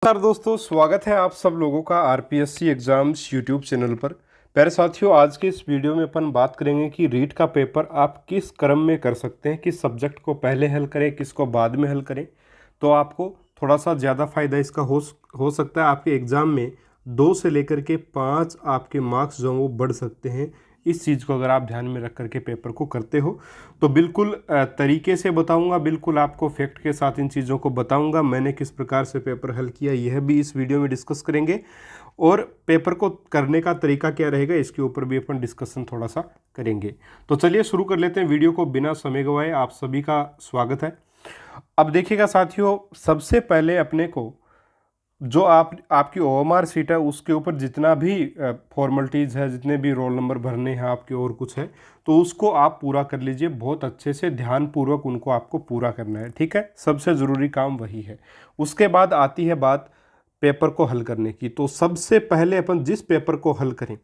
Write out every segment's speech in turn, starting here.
नमस्कार दोस्तों, स्वागत है आप सब लोगों का आरपीएससी एग्ज़ाम्स यूट्यूब चैनल पर। प्यारे साथियों, आज के इस वीडियो में अपन बात करेंगे कि रीट का पेपर आप किस क्रम में कर सकते हैं, किस सब्जेक्ट को पहले हल करें, किसको बाद में हल करें। तो आपको थोड़ा सा ज़्यादा फ़ायदा इसका हो सकता है। आपके एग्ज़ाम में 2 से लेकर के 5 आपके मार्क्स जो वो बढ़ सकते हैं। इस चीज़ को अगर आप ध्यान में रख करके पेपर को करते हो तो बिल्कुल तरीके से बताऊंगा, बिल्कुल आपको फैक्ट के साथ इन चीज़ों को बताऊंगा। मैंने किस प्रकार से पेपर हल किया यह भी इस वीडियो में डिस्कस करेंगे, और पेपर को करने का तरीका क्या रहेगा इसके ऊपर भी अपन डिस्कशन थोड़ा सा करेंगे। तो चलिए शुरू कर लेते हैं वीडियो को बिना समय गवाए। आप सभी का स्वागत है। अब देखिएगा साथियों, सबसे पहले अपने को जो आपकी ओएमआर सीट है उसके ऊपर जितना भी फॉर्मेलिटीज़ है, जितने भी रोल नंबर भरने हैं आपके और कुछ है, तो उसको आप पूरा कर लीजिए। बहुत अच्छे से ध्यानपूर्वक उनको आपको पूरा करना है, ठीक है। सबसे ज़रूरी काम वही है। उसके बाद आती है बात पेपर को हल करने की। तो सबसे पहले अपन जिस पेपर को हल करें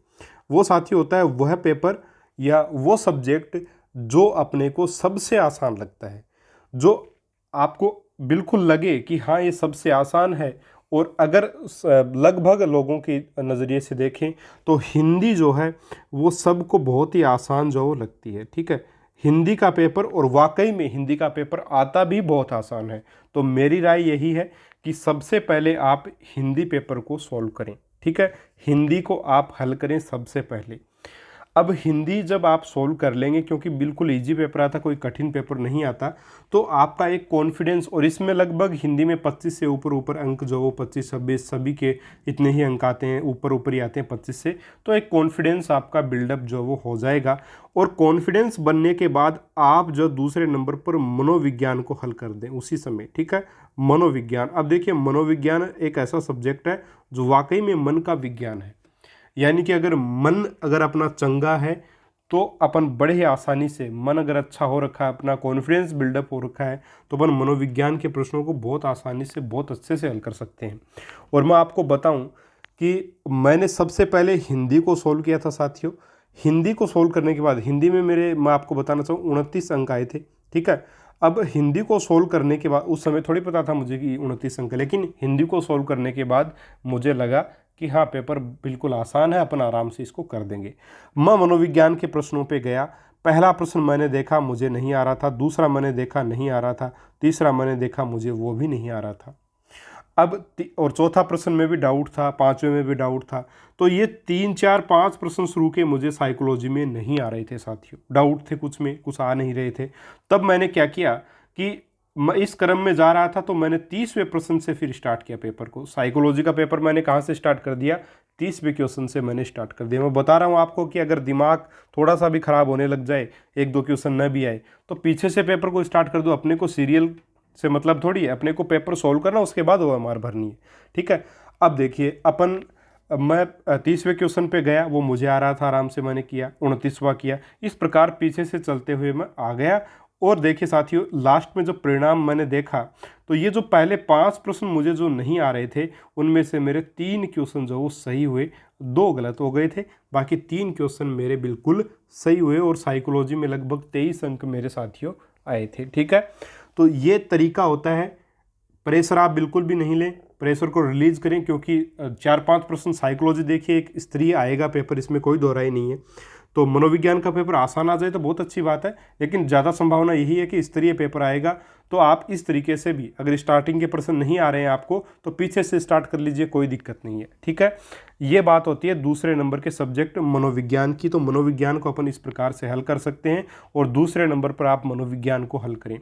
वो साथी होता है वह पेपर या वो सब्जेक्ट जो अपने को सबसे आसान लगता है, जो आपको बिल्कुल लगे कि हाँ ये सबसे आसान है। और अगर लगभग लोगों के नज़रिए से देखें तो हिंदी जो है वो सबको बहुत ही आसान जो लगती है, ठीक है। हिंदी का पेपर, और वाकई में हिंदी का पेपर आता भी बहुत आसान है। तो मेरी राय यही है कि सबसे पहले आप हिंदी पेपर को सॉल्व करें, ठीक है। हिंदी को आप हल करें सबसे पहले। अब हिंदी जब आप सोल्व कर लेंगे, क्योंकि बिल्कुल इजी पेपर आता, कोई कठिन पेपर नहीं आता, तो आपका एक कॉन्फिडेंस, और इसमें लगभग हिंदी में 25 से ऊपर ऊपर अंक जो वो 25 26 सभी के इतने ही अंक आते हैं, ऊपर ऊपर ही आते हैं 25 से। तो एक कॉन्फिडेंस आपका बिल्डअप जो वो हो जाएगा। और कॉन्फिडेंस बनने के बाद आप जो दूसरे नंबर पर मनोविज्ञान को हल कर दें उसी समय, ठीक है। मनोविज्ञान, अब देखिए मनोविज्ञान एक ऐसा सब्जेक्ट है जो वाकई में मन का विज्ञान है। यानी कि अगर अपना चंगा है तो अपन बड़े ही आसानी से, मन अगर अच्छा हो रखा है, अपना कॉन्फिडेंस बिल्डअप हो रखा है, तो अपन मनोविज्ञान के प्रश्नों को बहुत आसानी से, बहुत अच्छे से हल कर सकते हैं। और मैं आपको बताऊं कि मैंने सबसे पहले हिंदी को सोल्व किया था साथियों। हिंदी को सोल्व करने के बाद हिंदी में मैं आपको बताना चाहूँ 29 अंक आए थे, ठीक है। अब हिंदी को सोल्व करने के बाद, उस समय थोड़ी पता था मुझे कि 29 अंक, लेकिन हिंदी को सोल्व करने के बाद मुझे लगा कि हाँ पेपर बिल्कुल आसान है, अपन आराम से इसको कर देंगे। मैं मनोविज्ञान के प्रश्नों पे गया। पहला प्रश्न मैंने देखा मुझे नहीं आ रहा था, दूसरा मैंने देखा नहीं आ रहा था, तीसरा मैंने देखा मुझे वो भी नहीं आ रहा था। और चौथा प्रश्न में भी डाउट था, पांचवें में भी डाउट था। तो ये 3 4 5 प्रश्न शुरू के मुझे साइकोलॉजी में नहीं आ रहे थे साथियों, डाउट थे कुछ में, कुछ आ नहीं रहे थे। तब मैंने क्या किया कि मैं इस क्रम में जा रहा था, तो मैंने 30वें प्रश्न से फिर स्टार्ट किया पेपर को। साइकोलॉजी का पेपर मैंने कहाँ से स्टार्ट कर दिया? 30वें क्वेश्चन से मैंने स्टार्ट कर दिया। मैं बता रहा हूँ आपको कि अगर दिमाग थोड़ा सा भी खराब होने लग जाए, 1 2 क्वेश्चन न भी आए, तो पीछे से पेपर को स्टार्ट कर दो। अपने को सीरियल से मतलब थोड़ी है, अपने को पेपर सोल्व करना, उसके बाद ओएमआर भरनी है, ठीक है। अब देखिए मैं 30वें क्वेश्चन पे गया, वो मुझे आ रहा था, आराम से मैंने किया, 29वां किया। इस प्रकार पीछे से चलते हुए मैं आ गया। और देखिए साथियों, लास्ट में जो परिणाम मैंने देखा, तो ये जो पहले 5 प्रश्न मुझे जो नहीं आ रहे थे, उनमें से मेरे 3 क्वेश्चन जो वो सही हुए, 2 गलत हो गए थे, बाकी 3 क्वेश्चन मेरे बिल्कुल सही हुए। और साइकोलॉजी में लगभग 23 अंक मेरे साथियों आए थे, ठीक है। तो ये तरीका होता है। प्रेशर आप बिल्कुल भी नहीं लें, प्रेशर को रिलीज करें, क्योंकि 4 5 प्रश्न साइकोलॉजी देखिए एक स्तरीय आएगा पेपर, इसमें कोई दो राय नहीं है। तो मनोविज्ञान का पेपर आसान आ जाए तो बहुत अच्छी बात है, लेकिन ज़्यादा संभावना यही है कि स्तरीय पेपर आएगा। तो आप इस तरीके से भी, अगर स्टार्टिंग के प्रश्न नहीं आ रहे हैं आपको, तो पीछे से स्टार्ट कर लीजिए, कोई दिक्कत नहीं है, ठीक है। ये बात होती है दूसरे नंबर के सब्जेक्ट मनोविज्ञान की। तो मनोविज्ञान को अपन इस प्रकार से हल कर सकते हैं, और दूसरे नंबर पर आप मनोविज्ञान को हल करें।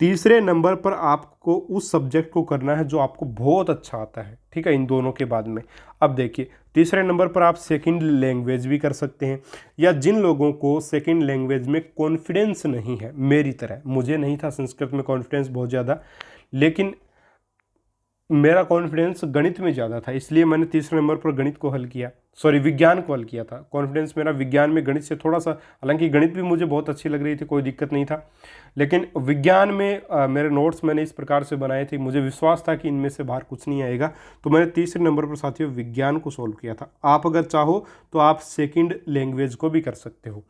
तीसरे नंबर पर आपको उस सब्जेक्ट को करना है जो आपको बहुत अच्छा आता है, ठीक है, इन दोनों के बाद में। अब देखिए, तीसरे नंबर पर आप सेकंड लैंग्वेज भी कर सकते हैं, या जिन लोगों को सेकंड लैंग्वेज में कॉन्फिडेंस नहीं है, मेरी तरह, मुझे नहीं था संस्कृत में कॉन्फिडेंस बहुत ज़्यादा, लेकिन मेरा कॉन्फिडेंस गणित में ज़्यादा था, इसलिए मैंने तीसरे नंबर पर गणित को हल किया, सॉरी विज्ञान को हल किया था। कॉन्फिडेंस मेरा विज्ञान में गणित से थोड़ा सा, हालांकि गणित भी मुझे बहुत अच्छी लग रही थी, कोई दिक्कत नहीं था, लेकिन विज्ञान में मेरे नोट्स मैंने इस प्रकार से बनाए थे, मुझे विश्वास था कि इनमें से बाहर कुछ नहीं आएगा। तो मैंने तीसरे नंबर पर साथियों विज्ञान को सोल्व किया था। आप अगर चाहो तो आप सेकेंड लैंग्वेज को भी कर सकते हो।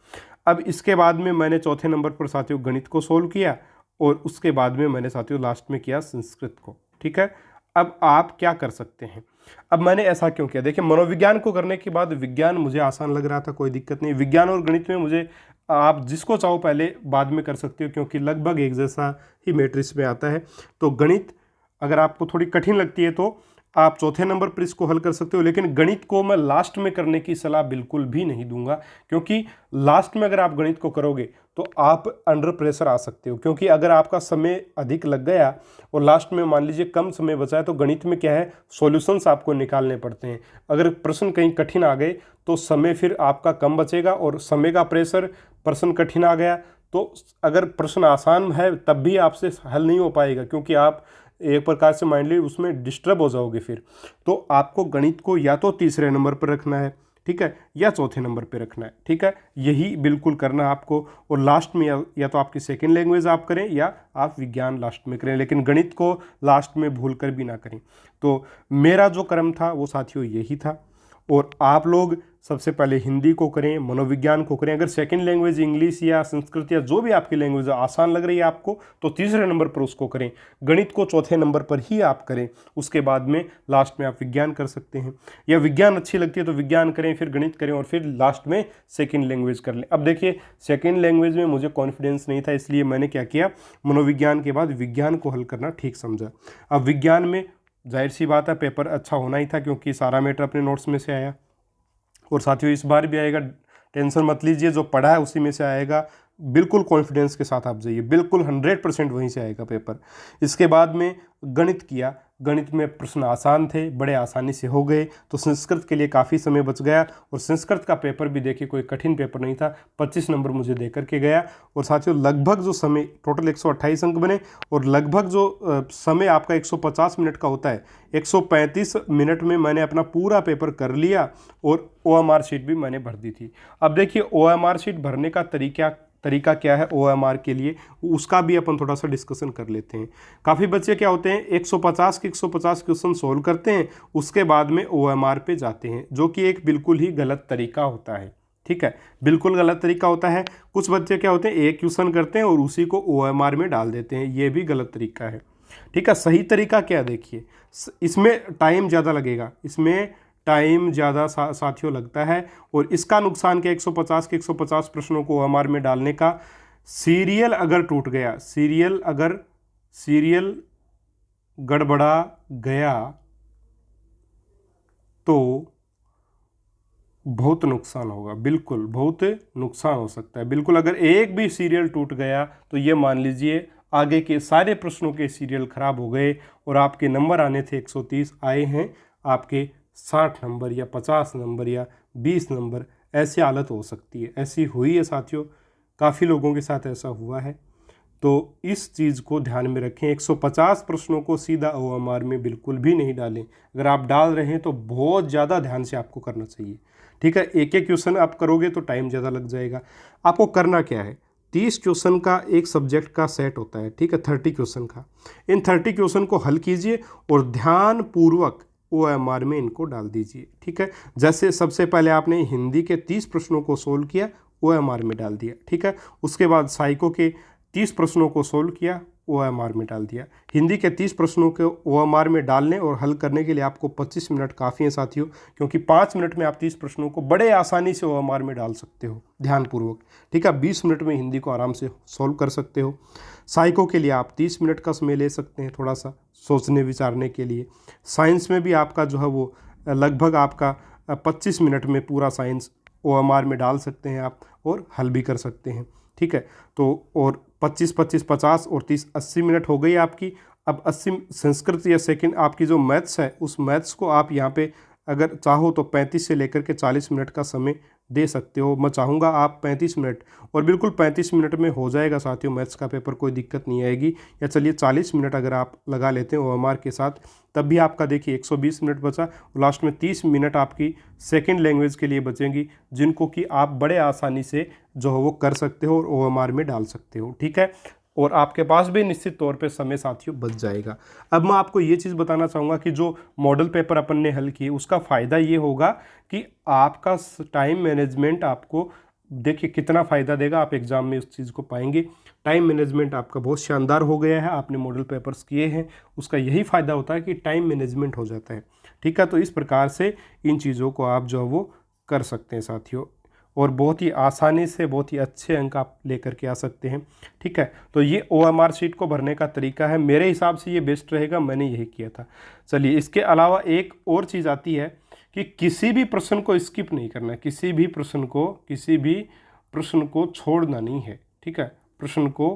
अब इसके बाद में मैंने चौथे नंबर पर साथियों गणित को सोल्व किया, और उसके बाद में मैंने साथियों लास्ट में किया संस्कृत को, ठीक है। अब आप क्या कर सकते हैं। अब मैंने ऐसा क्यों किया, देखिए मनोविज्ञान को करने के बाद विज्ञान मुझे आसान लग रहा था, कोई दिक्कत नहीं। विज्ञान और गणित में मुझे, आप जिसको चाहो पहले बाद में कर सकते हो क्योंकि लगभग एक जैसा ही मैट्रिक्स में आता है। तो गणित अगर आपको थोड़ी कठिन लगती है तो आप चौथे नंबर पर इसको हल कर सकते हो, लेकिन गणित को मैं लास्ट में करने की सलाह बिल्कुल भी नहीं दूंगा, क्योंकि लास्ट में अगर आप गणित को करोगे तो आप अंडर प्रेशर आ सकते हो। क्योंकि अगर आपका समय अधिक लग गया और लास्ट में मान लीजिए कम समय बचा है, तो गणित में क्या है, सॉल्यूशंस आपको निकालने पड़ते हैं। अगर प्रश्न कहीं कठिन आ गए तो समय फिर आपका कम बचेगा, और समय का प्रेशर, प्रश्न कठिन आ गया तो अगर प्रश्न आसान है तब भी आपसे हल नहीं हो पाएगा, क्योंकि आप एक प्रकार से माइंडली उसमें डिस्टर्ब हो जाओगे फिर। तो आपको गणित को या तो तीसरे नंबर पर रखना है, ठीक है, या चौथे नंबर पे रखना है, ठीक है, यही बिल्कुल करना है आपको। और लास्ट में या तो आपकी सेकंड लैंग्वेज आप करें या आप विज्ञान लास्ट में करें, लेकिन गणित को लास्ट में भूल कर भी ना करें। तो मेरा जो क्रम था वो साथियों यही था, और आप लोग सबसे पहले हिंदी को करें, मनोविज्ञान को करें। अगर सेकंड लैंग्वेज इंग्लिश या संस्कृत या जो भी आपकी लैंग्वेज आसान लग रही है आपको, तो तीसरे नंबर पर उसको करें। गणित को चौथे नंबर पर ही आप करें, उसके बाद में लास्ट में आप विज्ञान कर सकते हैं, या विज्ञान अच्छी लगती है तो विज्ञान करें, फिर गणित करें, और फिर लास्ट में सेकेंड लैंग्वेज कर लें। अब देखिए सेकेंड लैंग्वेज में मुझे कॉन्फिडेंस नहीं था, इसलिए मैंने क्या किया, मनोविज्ञान के बाद विज्ञान को हल करना ठीक समझा। अब विज्ञान में जाहिर सी बात है पेपर अच्छा होना ही था, क्योंकि सारा मैटर अपने नोट्स में से आया, और साथियों इस बार भी आएगा, टेंशन मत लीजिए, जो पढ़ा है उसी में से आएगा। बिल्कुल कॉन्फिडेंस के साथ आप जाइए, बिल्कुल 100% वहीं से आएगा पेपर। इसके बाद में गणित किया, गणित में प्रश्न आसान थे, बड़े आसानी से हो गए, तो संस्कृत के लिए काफ़ी समय बच गया, और संस्कृत का पेपर भी देखिए कोई कठिन पेपर नहीं था, 25 नंबर मुझे दे करके गया। और साथियों लगभग जो समय, टोटल 128 अंक बने, और लगभग जो समय आपका 150 मिनट का होता है, 135 मिनट में मैंने अपना पूरा पेपर कर लिया, और OMR शीट भी मैंने भर दी थी। अब देखिए OMR शीट भरने का तरीका क्या है OMR के लिए, उसका भी अपन थोड़ा सा डिस्कशन कर लेते हैं। काफ़ी बच्चे क्या होते हैं 150 के 150 क्वेश्चन सोल्व करते हैं, उसके बाद में OMR पे जाते हैं, जो कि एक बिल्कुल ही गलत तरीका होता है, ठीक है, बिल्कुल गलत तरीका होता है। कुछ बच्चे क्या होते हैं एक क्वेश्चन करते हैं और उसी को OMR में डाल देते हैं, ये भी गलत तरीका है, ठीक है। सही तरीका क्या, देखिए इसमें टाइम ज़्यादा लगेगा, इसमें टाइम ज़्यादा साथियों लगता है, और इसका नुकसान क्या, 150 के 150 प्रश्नों को OMR में डालने का, सीरियल अगर टूट गया, सीरियल गड़बड़ा गया तो बहुत नुकसान होगा, बिल्कुल बहुत नुकसान हो सकता है, बिल्कुल। अगर एक भी सीरियल टूट गया तो ये मान लीजिए आगे के सारे प्रश्नों के सीरियल खराब हो गए, और आपके नंबर आने थे 130, आए हैं आपके 60 नंबर या 50 नंबर या 20 नंबर, ऐसी हालत हो सकती है। ऐसी हुई है साथियों, काफ़ी लोगों के साथ ऐसा हुआ है। तो इस चीज़ को ध्यान में रखें, 150 प्रश्नों को सीधा OMR में बिल्कुल भी नहीं डालें। अगर आप डाल रहे हैं तो बहुत ज़्यादा ध्यान से आपको करना चाहिए, ठीक है। एक एक क्वेश्चन आप करोगे तो टाइम ज़्यादा लग जाएगा। आपको करना क्या है, 30 क्वेश्चन का एक सब्जेक्ट का सेट होता है, ठीक है, 30 क्वेश्चन का। इन 30 क्वेश्चन को हल कीजिए और ध्यानपूर्वक OMR में इनको डाल दीजिए, ठीक है। जैसे सबसे पहले आपने हिंदी के 30 प्रश्नों को सोल्व किया, OMR में डाल दिया, ठीक है। उसके बाद साइको के 30 प्रश्नों को सोल्व किया, OMR में डाल दिया। हिंदी के 30 प्रश्नों को OMR में डालने और हल करने के लिए आपको 25 मिनट काफ़ी हैं साथियों, क्योंकि 5 मिनट में आप 30 प्रश्नों को बड़े आसानी से OMR में डाल सकते हो ध्यानपूर्वक, ठीक है। 20 मिनट में हिंदी को आराम से सोल्व कर सकते हो। साइको के लिए आप 30 मिनट का समय ले सकते हैं, थोड़ा सा सोचने विचारने के लिए। साइंस में भी आपका जो है वो लगभग आपका 25 मिनट में पूरा साइंस OMR में डाल सकते हैं आप, और हल भी कर सकते हैं, ठीक है। तो और 25 25 50 और 30 80 मिनट हो गई आपकी। अब 80 संस्कृत या सेकंड आपकी जो मैथ्स है, उस मैथ्स को आप यहाँ पे अगर चाहो तो 35 से लेकर के 40 मिनट का समय दे सकते हो। मैं चाहूँगा आप 35 मिनट, और बिल्कुल 35 मिनट में हो जाएगा साथियों मैथ्स का पेपर, कोई दिक्कत नहीं आएगी। या चलिए 40 मिनट अगर आप लगा लेते हैं OMR के साथ, तब भी आपका देखिए 120 मिनट बचा, और लास्ट में 30 मिनट आपकी सेकंड लैंग्वेज के लिए बचेंगी, जिनको कि आप बड़े आसानी से जो है वो कर सकते हो और OMR में डाल सकते हो, ठीक है। और आपके पास भी निश्चित तौर पे समय साथियों बच जाएगा। अब मैं आपको ये चीज़ बताना चाहूँगा कि जो मॉडल पेपर अपन ने हल किए, उसका फ़ायदा ये होगा कि आपका टाइम मैनेजमेंट आपको देखिए कितना फ़ायदा देगा, आप एग्ज़ाम में उस चीज़ को पाएंगे। टाइम मैनेजमेंट आपका बहुत शानदार हो गया है। आपने मॉडल पेपर्स किए हैं, उसका यही फ़ायदा होता है कि टाइम मैनेजमेंट हो जाता है। ठीक है, तो इस प्रकार से इन चीज़ों को आप जो है वो कर सकते हैं साथियों, और बहुत ही आसानी से बहुत ही अच्छे अंक आप लेकर के आ सकते हैं। ठीक है, तो ये OMR शीट को भरने का तरीका है, मेरे हिसाब से ये बेस्ट रहेगा, मैंने यही किया था। चलिए, इसके अलावा एक और चीज़ आती है कि किसी भी प्रश्न को स्किप नहीं करना है, किसी भी प्रश्न को छोड़ना नहीं है। ठीक है, प्रश्न को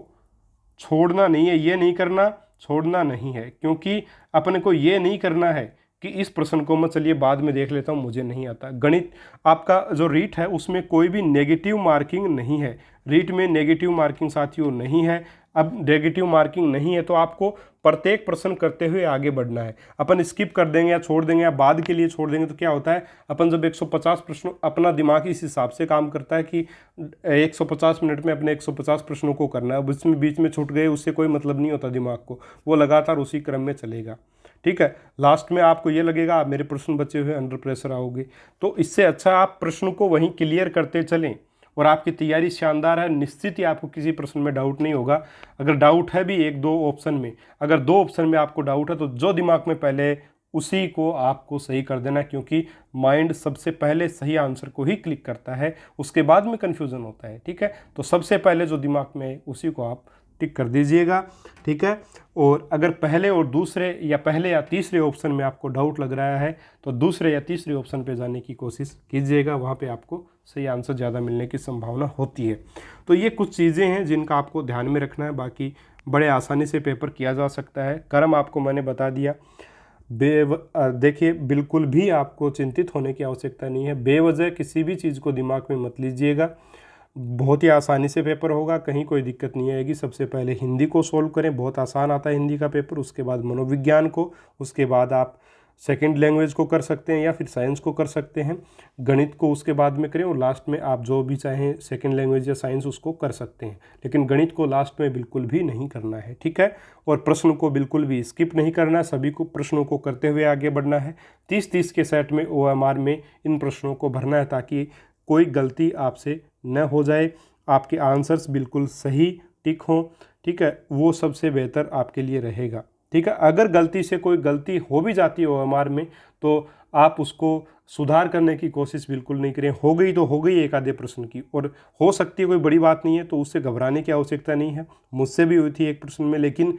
छोड़ना नहीं है, ये नहीं करना, छोड़ना नहीं है, क्योंकि अपने को ये नहीं करना है कि इस प्रश्न को मैं चलिए बाद में देख लेता हूँ, मुझे नहीं आता। गणित आपका जो रीट है उसमें कोई भी नेगेटिव मार्किंग नहीं है, रीट में नेगेटिव मार्किंग साथियों नहीं है। अब नेगेटिव मार्किंग नहीं है तो आपको प्रत्येक प्रश्न करते हुए आगे बढ़ना है। अपन स्किप कर देंगे या छोड़ देंगे या बाद के लिए छोड़ देंगे तो क्या होता है, अपन जब 150 प्रश्नों, अपना दिमाग इस हिसाब से काम करता है कि 150 मिनट में अपने 150 प्रश्नों को करना है। अब इसमें बीच में छूट गए उससे कोई मतलब नहीं होता दिमाग को, वो लगातार उसी क्रम में चलेगा। ठीक है, लास्ट में आपको ये लगेगा आप मेरे प्रश्न बचे हुए, अंडर प्रेशर आओगे। तो इससे अच्छा आप प्रश्न को वहीं क्लियर करते चलें और आपकी तैयारी शानदार है, निश्चित ही आपको किसी प्रश्न में डाउट नहीं होगा। अगर डाउट है भी एक दो ऑप्शन में, अगर दो ऑप्शन में आपको डाउट है तो जो दिमाग में पहले उसी को आपको सही कर देना, क्योंकि माइंड सबसे पहले सही आंसर को ही क्लिक करता है, उसके बाद में कन्फ्यूज़न होता है। ठीक है, तो सबसे पहले जो दिमाग में उसी को आप टिक कर दीजिएगा। ठीक है, और अगर पहले और दूसरे या पहले या तीसरे ऑप्शन में आपको डाउट लग रहा है तो दूसरे या तीसरे ऑप्शन पे जाने की कोशिश कीजिएगा, वहाँ पे आपको सही आंसर ज़्यादा मिलने की संभावना होती है। तो ये कुछ चीज़ें हैं जिनका आपको ध्यान में रखना है, बाकी बड़े आसानी से पेपर किया जा सकता है। क्रम आपको मैंने बता दिया। देखिए, बिल्कुल भी आपको चिंतित होने की आवश्यकता नहीं है, बेवजह किसी भी चीज़ को दिमाग में मत लीजिएगा। बहुत ही आसानी से पेपर होगा, कहीं कोई दिक्कत नहीं आएगी। सबसे पहले हिंदी को सोल्व करें, बहुत आसान आता है हिंदी का पेपर। उसके बाद मनोविज्ञान को, उसके बाद आप सेकंड लैंग्वेज को कर सकते हैं या फिर साइंस को कर सकते हैं। गणित को उसके बाद में करें और लास्ट में आप जो भी चाहें सेकंड लैंग्वेज या साइंस उसको कर सकते हैं, लेकिन गणित को लास्ट में बिल्कुल भी नहीं करना है। ठीक है, और प्रश्न को बिल्कुल भी स्किप नहीं करना है, सभी को प्रश्नों को करते हुए आगे बढ़ना है। 30-30 के सेट में OMR में इन प्रश्नों को भरना है ताकि कोई गलती आपसे न हो जाए, आपके आंसर्स बिल्कुल सही टिक हों। ठीक है, वो सबसे बेहतर आपके लिए रहेगा। ठीक है, अगर गलती से कोई गलती हो भी जाती है OMR में तो आप उसको सुधार करने की कोशिश बिल्कुल नहीं करें। हो गई तो हो गई एक आधे प्रश्न की, और हो सकती है कोई बड़ी बात नहीं है तो उससे घबराने की आवश्यकता नहीं है। मुझसे भी हुई थी एक प्रश्न में, लेकिन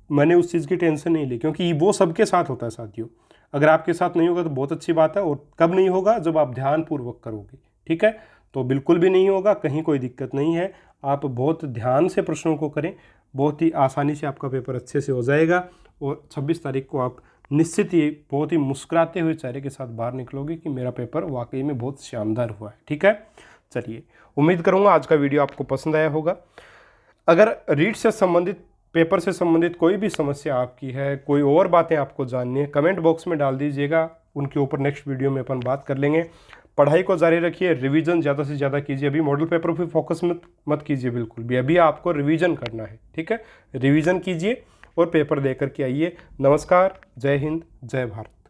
मैंने उस चीज़ की टेंशन नहीं ली, क्योंकि वो सबके साथ होता है साथियों। अगर आपके साथ नहीं होगा तो बहुत अच्छी बात है, और कब नहीं होगा, जब आप ध्यानपूर्वक करोगे। ठीक है, तो बिल्कुल भी नहीं होगा, कहीं कोई दिक्कत नहीं है। आप बहुत ध्यान से प्रश्नों को करें, बहुत ही आसानी से आपका पेपर अच्छे से हो जाएगा, और 26 तारीख को आप निश्चित ही बहुत ही मुस्कुराते हुए चेहरे के साथ बाहर निकलोगे कि मेरा पेपर वाकई में बहुत शानदार हुआ है। ठीक है, चलिए, उम्मीद करूँगा आज का वीडियो आपको पसंद आया होगा। अगर रीड से संबंधित, पेपर से संबंधित कोई भी समस्या आपकी है, कोई और बातें आपको जाननी है, कमेंट बॉक्स में डाल दीजिएगा, उनके ऊपर नेक्स्ट वीडियो में अपन बात कर लेंगे। पढ़ाई को जारी रखिए, रिवीजन ज़्यादा से ज़्यादा कीजिए। अभी मॉडल पेपर पे फोकस मत कीजिए बिल्कुल भी, अभी आपको रिवीजन करना है। ठीक है, रिवीजन कीजिए और पेपर दे करके आइए। नमस्कार, जय हिंद, जय भारत।